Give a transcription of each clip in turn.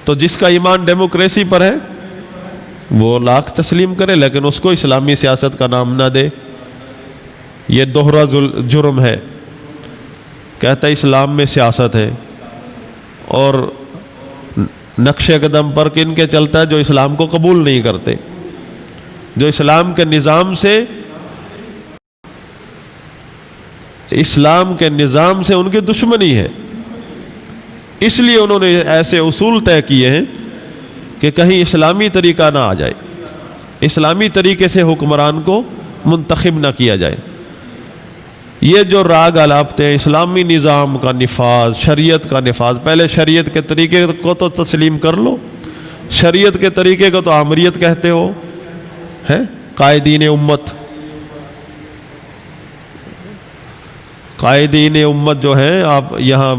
تو جس کا ایمان ڈیموکریسی پر ہے وہ لاکھ تسلیم کرے، لیکن اس کو اسلامی سیاست کا نام نہ دے، یہ دوہرا جرم ہے۔ کہتا ہے اسلام میں سیاست ہے، اور نقش قدم پر کن کے چلتا ہے؟ جو اسلام کو قبول نہیں کرتے، جو اسلام کے نظام سے ان کی دشمنی ہے۔ اس لیے انہوں نے ایسے اصول طے کیے ہیں کہ کہیں اسلامی طریقہ نہ آ جائے، اسلامی طریقے سے حکمران کو منتخب نہ کیا جائے۔ یہ جو راگ الاپتے ہیں اسلامی نظام کا نفاذ، شریعت کا نفاذ، پہلے شریعت کے طریقے کو تو تسلیم کر لو۔ شریعت کے طریقے کو تو آمریت کہتے ہو، ہے قائدین امت۔ قائدین امت جو ہیں، آپ یہاں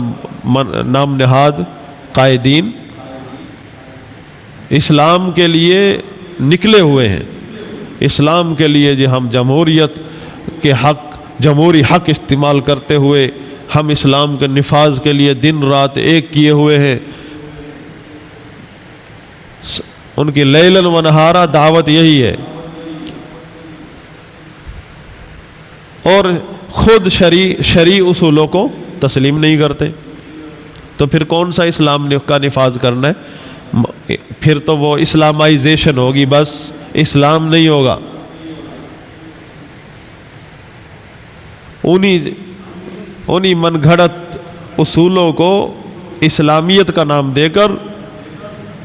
نام نہاد قائدین اسلام کے لیے نکلے ہوئے ہیں، اسلام کے لیے جی ہم جمہوریت کے حق، جمہوری حق استعمال کرتے ہوئے ہم اسلام کے نفاذ کے لیے دن رات ایک کیے ہوئے ہیں۔ ان کی لیلاً و نہارا دعوت یہی ہے، اور خود شرعی اصولوں کو تسلیم نہیں کرتے، تو پھر کون سا اسلام کا نفاذ کرنا ہے؟ پھر تو وہ اسلامائزیشن ہوگی، بس اسلام نہیں ہوگا۔ انہی من گھڑت اصولوں کو اسلامیت کا نام دے کر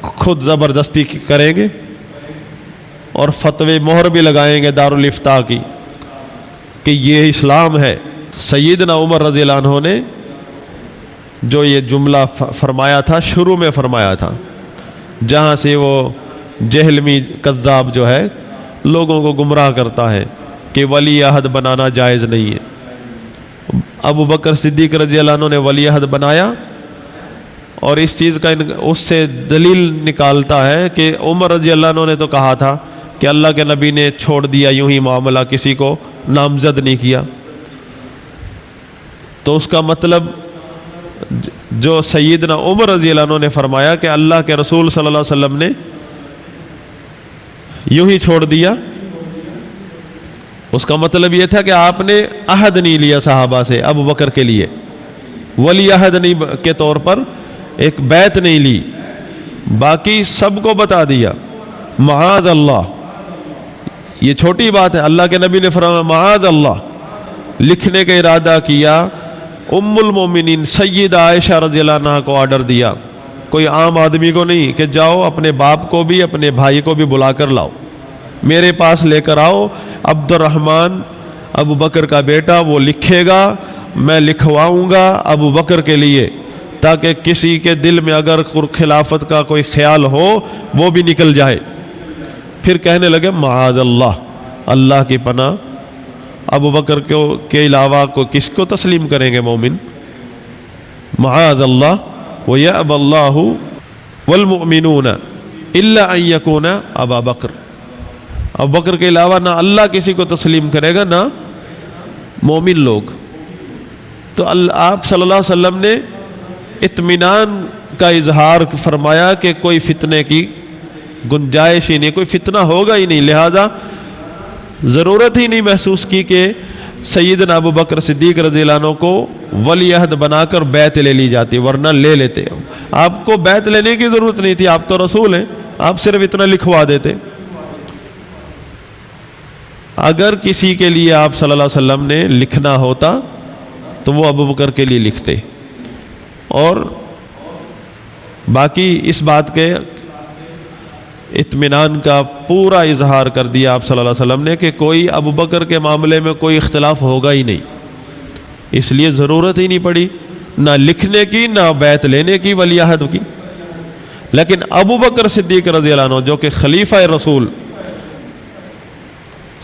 خود زبردستی کریں گے، اور فتوی مہر بھی لگائیں گے دارالافتاء کی کہ یہ اسلام ہے۔ سیدنا عمر رضی اللہ عنہ نے جو یہ جملہ فرمایا تھا، شروع میں فرمایا تھا، جہاں سے وہ جہلمی کذاب جو ہے لوگوں کو گمراہ کرتا ہے کہ ولی عہد بنانا جائز نہیں ہے۔ ابو بکر صدیق رضی اللہ عنہ نے ولی عہد بنایا، اور اس چیز کا اس سے دلیل نکالتا ہے کہ عمر رضی اللہ عنہ نے تو کہا تھا کہ اللہ کے نبی نے چھوڑ دیا یوں ہی معاملہ، کسی کو نامزد نہیں کیا۔ تو اس کا مطلب جو سیدنا عمر رضی اللہ عنہ نے فرمایا کہ اللہ کے رسول صلی اللہ علیہ وسلم نے یوں ہی چھوڑ دیا، اس کا مطلب یہ تھا کہ آپ نے عہد نہیں لیا صحابہ سے، ابو بکر کے لیے ولی عہد نہیں کے طور پر ایک بیعت نہیں لی، باقی سب کو بتا دیا معاذ اللہ۔ یہ چھوٹی بات ہے، اللہ کے نبی نے فرمایا معاذ اللہ، لکھنے کا ارادہ کیا، ام المومنین سیدہ عائشہ رضی اللہ عنہ کو آرڈر دیا، کوئی عام آدمی کو نہیں کہ جاؤ اپنے باپ کو بھی اپنے بھائی کو بھی بلا کر لاؤ، میرے پاس لے کر آؤ، عبد الرحمن ابو بکر کا بیٹا وہ لکھے گا، میں لکھواؤں گا ابو بکر کے لیے، تاکہ کسی کے دل میں اگر خلافت کا کوئی خیال ہو وہ بھی نکل جائے۔ پھر کہنے لگے معاذ اللہ، اللہ کی پناہ، ابو بکر کے علاوہ کو کس کو تسلیم کریں گے مومن؟ معاذ اللہ، وَيَأْبَى اللَّهُ وَالْمُؤْمِنُونَ إِلَّا أَن يَكُونَ أَبَا بَكْرٍ۔ ابو بکر کے علاوہ نہ اللہ کسی کو تسلیم کرے گا نہ مومن لوگ۔ تو آپ صلی اللہ علیہ وسلم نے اطمینان کا اظہار فرمایا کہ کوئی فتنے کی گنجائش ہی نہیں، کوئی فتنہ ہوگا ہی نہیں، لہذا ضرورت ہی نہیں محسوس کی کہ سیدنا ابو بکر صدیق رضی اللہ عنہ کو ولی عہد بنا کر بیعت لے لی جاتی، ورنہ لے لیتے۔ آپ کو بیعت لینے کی ضرورت نہیں تھی، آپ تو رسول ہیں، آپ صرف اتنا لکھوا دیتے۔ اگر کسی کے لیے آپ صلی اللہ علیہ وسلم نے لکھنا ہوتا تو وہ ابو بکر کے لیے لکھتے، اور باقی اس بات کے اطمینان کا پورا اظہار کر دیا آپ صلی اللہ علیہ وسلم نے کہ کوئی ابو بکر کے معاملے میں کوئی اختلاف ہوگا ہی نہیں، اس لیے ضرورت ہی نہیں پڑی نہ لکھنے کی نہ بیعت لینے کی ولی عہد کی۔ لیکن ابو بکر صدیق رضی اللہ عنہ جو کہ خلیفہ رسول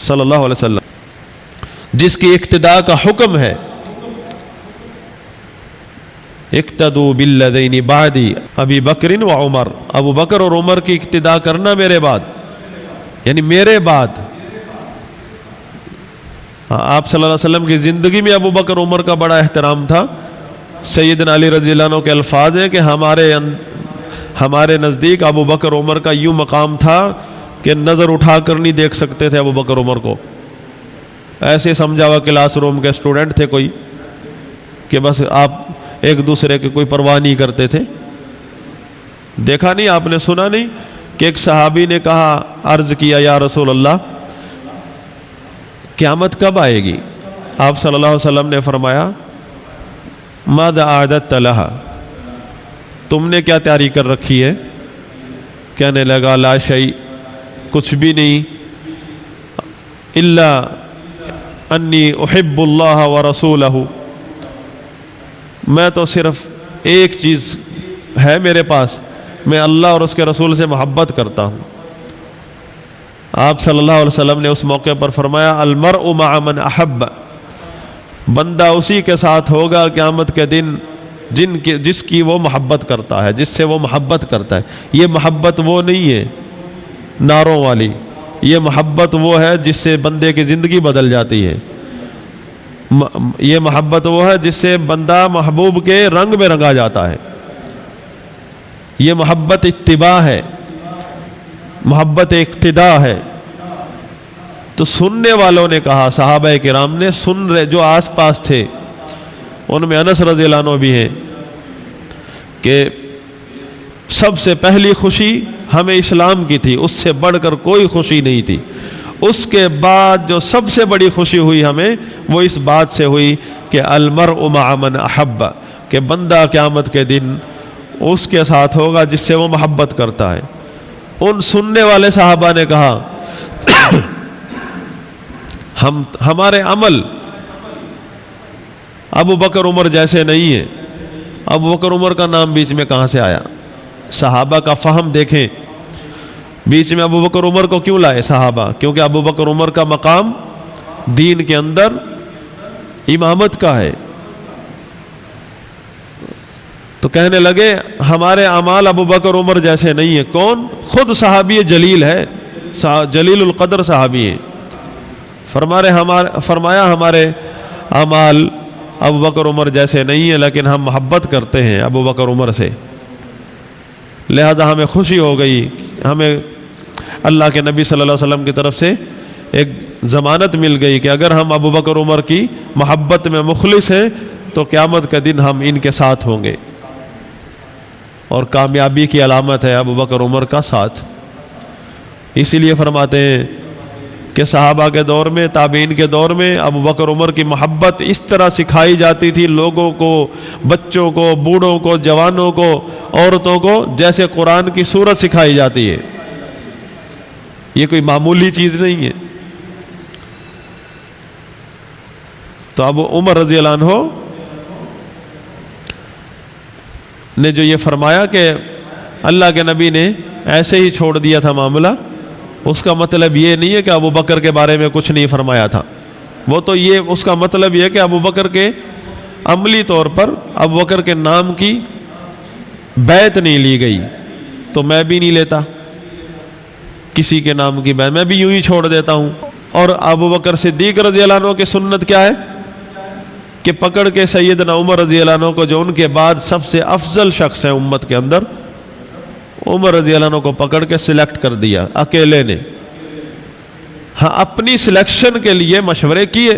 صلی اللہ علیہ وسلم، جس کی اقتداء کا حکم ہے، اقتدوا بالذین بعدی ابی بکر و عمر، ابو بکر اور عمر کی اقتداء کرنا میرے بعد، یعنی میرے بعد۔ آپ صلی اللہ علیہ وسلم کی زندگی میں ابو بکر عمر کا بڑا احترام تھا۔ سیدنا علی رضی اللہ عنہ کے الفاظ ہیں کہ ہمارے نزدیک ابو بکر عمر کا یوں مقام تھا کہ نظر اٹھا کر نہیں دیکھ سکتے تھے ابو بکر عمر کو، ایسے سمجھا ہوا کلاس روم کے اسٹوڈنٹ تھے کوئی کہ بس آپ ایک دوسرے کی کوئی پرواہ نہیں کرتے تھے۔ دیکھا نہیں، آپ نے سنا نہیں کہ ایک صحابی نے کہا، عرض کیا یا رسول اللہ قیامت کب آئے گی؟ آپ صلی اللہ علیہ وسلم نے فرمایا ماذا اعددت لها، تم نے کیا تیاری کر رکھی ہے؟ کہنے لگا لا شیء، کچھ بھی نہیں، الا انی احب اللہ ورسولہ، میں تو صرف ایک چیز ہے میرے پاس، میں اللہ اور اس کے رسول سے محبت کرتا ہوں۔ آپ صلی اللہ علیہ وسلم نے اس موقع پر فرمایا المرء مع من احب، بندہ اسی کے ساتھ ہوگا قیامت کے دن جس کی وہ محبت کرتا ہے، جس سے وہ محبت کرتا ہے۔ یہ محبت وہ نہیں ہے نعروں والی، یہ محبت وہ ہے جس سے بندے کی زندگی بدل جاتی ہے، یہ محبت وہ ہے جس سے بندہ محبوب کے رنگ میں رنگا جاتا ہے، یہ محبت اتباع ہے، محبت اقتداء ہے۔ تو سننے والوں نے کہا، صحابہ کرام نے سن رہے جو آس پاس تھے، ان میں انس رضی اللہ عنہ بھی ہیں، کہ سب سے پہلی خوشی ہمیں اسلام کی تھی، اس سے بڑھ کر کوئی خوشی نہیں تھی۔ اس کے بعد جو سب سے بڑی خوشی ہوئی ہمیں، وہ اس بات سے ہوئی کہ المرء مع من احب، کہ بندہ قیامت کے دن اس کے ساتھ ہوگا جس سے وہ محبت کرتا ہے۔ ان سننے والے صحابہ نے کہا ہمارے عمل ابو بکر عمر جیسے نہیں ہیں۔ ابو بکر عمر کا نام بیچ میں کہاں سے آیا؟ صحابہ کا فہم دیکھیں، بیچ میں ابو بکر عمر کو کیوں لائے صحابہ؟ کیونکہ ابو بکر عمر کا مقام دین کے اندر امامت کا ہے۔ تو کہنے لگے ہمارے اعمال ابو بکر عمر جیسے نہیں ہیں۔ کون؟ خود صحابی جلیل ہے، جلیل القدر صحابی ہے۔ فرمایا ہمارے اعمال ابو بکر عمر جیسے نہیں ہیں، لیکن ہم محبت کرتے ہیں ابو بکر عمر سے، لہذا ہمیں خوشی ہو گئی، ہمیں اللہ کے نبی صلی اللہ علیہ وسلم کی طرف سے ایک ضمانت مل گئی کہ اگر ہم ابو بکر عمر کی محبت میں مخلص ہیں تو قیامت کے دن ہم ان کے ساتھ ہوں گے، اور کامیابی کی علامت ہے ابو بکر عمر کا ساتھ۔ اسی لیے فرماتے ہیں کہ صحابہ کے دور میں، تابعین کے دور میں ابو بکر عمر کی محبت اس طرح سکھائی جاتی تھی لوگوں کو، بچوں کو، بوڑھوں کو، جوانوں کو، عورتوں کو، جیسے قرآن کی سورت سکھائی جاتی ہے۔ یہ کوئی معمولی چیز نہیں ہے۔ تو ابو عمر رضی اللہ عنہ نے جو یہ فرمایا کہ اللہ کے نبی نے ایسے ہی چھوڑ دیا تھا معاملہ، اس کا مطلب یہ نہیں ہے کہ ابو بکر کے بارے میں کچھ نہیں فرمایا تھا، وہ تو یہ اس کا مطلب یہ ہے کہ ابو بکر کے عملی طور پر ابو بکر کے نام کی بیعت نہیں لی گئی، تو میں بھی نہیں لیتا کسی کے نام کی بیعت، میں بھی یوں ہی چھوڑ دیتا ہوں۔ اور ابو بکر صدیق رضی اللہ عنہ کی سنت کیا ہے کہ پکڑ کے سیدنا عمر رضی اللہ عنہ کو، جو ان کے بعد سب سے افضل شخص ہیں امت کے اندر، عمر رضی اللہ عنہ کو پکڑ کے سلیکٹ کر دیا اکیلے نے۔ ہاں، اپنی سلیکشن کے لیے مشورے کیے،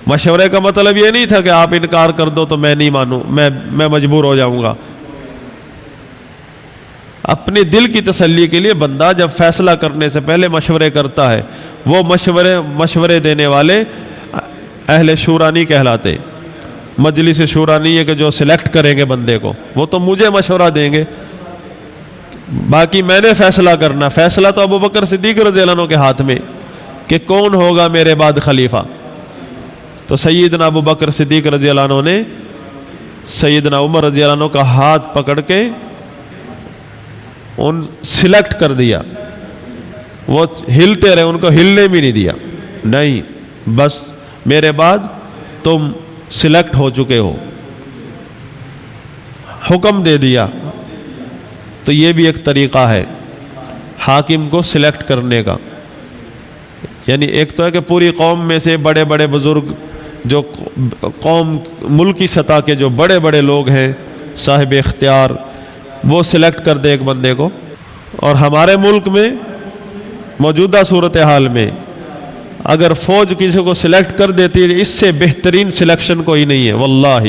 مشورے کا مطلب یہ نہیں تھا کہ آپ انکار کر دو تو میں نہیں مانوں، میں مجبور ہو جاؤں گا۔ اپنے دل کی تسلی کے لیے بندہ جب فیصلہ کرنے سے پہلے مشورے کرتا ہے، وہ مشورے دینے والے اہل شورا نہیں کہلاتے، مجلس شورا نہیں ہے کہ جو سلیکٹ کریں گے بندے کو، وہ تو مجھے مشورہ دیں گے، باقی میں نے فیصلہ کرنا۔ فیصلہ تو ابو بکر صدیق رضی اللہ عنہ کے ہاتھ میں کہ کون ہوگا میرے بعد خلیفہ۔ تو سیدنا ابو بکر صدیق رضی اللہ عنہ نے سیدنا عمر رضی اللہ عنہ کا ہاتھ پکڑ کے ان سلیکٹ کر دیا، وہ ہلتے رہے، ان کو ہلنے بھی نہیں دیا، نہیں بس میرے بعد تم سلیکٹ ہو چکے ہو، حکم دے دیا۔ تو یہ بھی ایک طریقہ ہے حاکم کو سلیکٹ کرنے کا، یعنی ایک تو ہے کہ پوری قوم میں سے بڑے بڑے بزرگ، جو قوم ملکی سطح کے جو بڑے بڑے لوگ ہیں، صاحب اختیار، وہ سلیکٹ کر دے ایک بندے کو. اور ہمارے ملک میں موجودہ صورتحال میں اگر فوج کسی کو سلیکٹ کر دیتی ہے اس سے بہترین سلیکشن کوئی نہیں ہے واللہ.